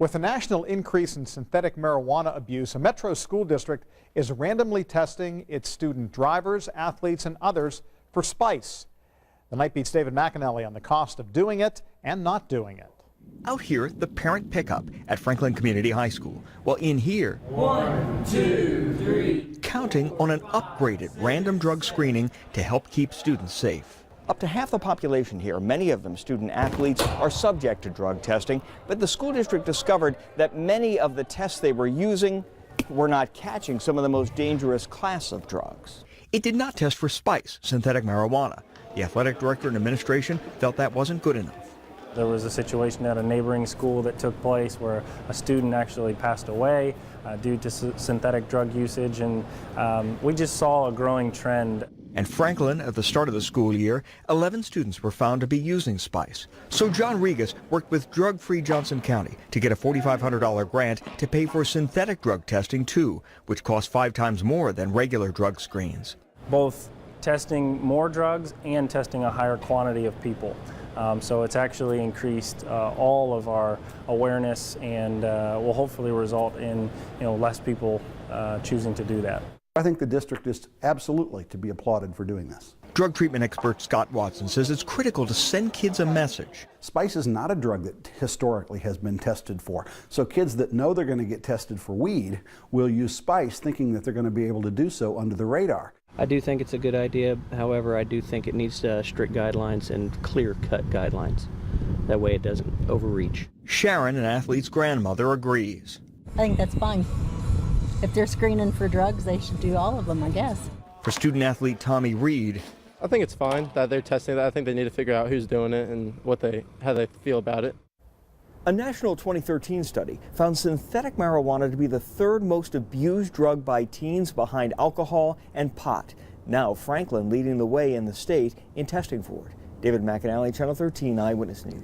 With a national increase in synthetic marijuana abuse, a metro school district is randomly testing its student drivers, athletes, and others for spice. The Night Beat's David McAnally on the cost of doing it and not doing it. Out here, the parent pickup at Franklin Community High School. Well, in here, 1, 2, 3, counting on an upgraded random drug screening to help keep students safe. Up to half the population here, many of them student athletes, are subject to drug testing, but the school district discovered that many of the tests they were using were not catching some of the most dangerous class of drugs. It did not test for spice, synthetic marijuana. The athletic director and administration felt that wasn't good enough. There was a situation at a neighboring school that took place where a student actually passed away due to synthetic drug usage, and we just saw a growing trend. And Franklin, at the start of the school year, 11 students were found to be using spice. So John Regas worked with Drug-Free Johnson County to get a $4,500 grant to pay for synthetic drug testing too, which costs 5 times more than regular drug screens. Both testing more drugs and testing a higher quantity of people. So it's actually increased all of our awareness and will hopefully result in less people choosing to do that. I think the district is absolutely to be applauded for doing this. Drug treatment expert Scott Watson says it's critical to send kids a message. Spice is not a drug that historically has been tested for. So kids that know they're going to get tested for weed will use spice thinking that they're going to be able to do so under the radar. I do think it's a good idea. However, I do think it needs strict guidelines and clear-cut guidelines. That way it doesn't overreach. Sharon, an athlete's grandmother, agrees. I think that's fine. If they're screening for drugs, they should do all of them, I guess. For student athlete Tommy Reed, I think it's fine that they're testing that. I think they need to figure out who's doing it and how they feel about it. a national 2013 study found synthetic marijuana to be the 3rd most abused drug by teens behind alcohol and pot. Now Franklin leading the way in the state in testing for it. David McAnally, Channel 13 Eyewitness News.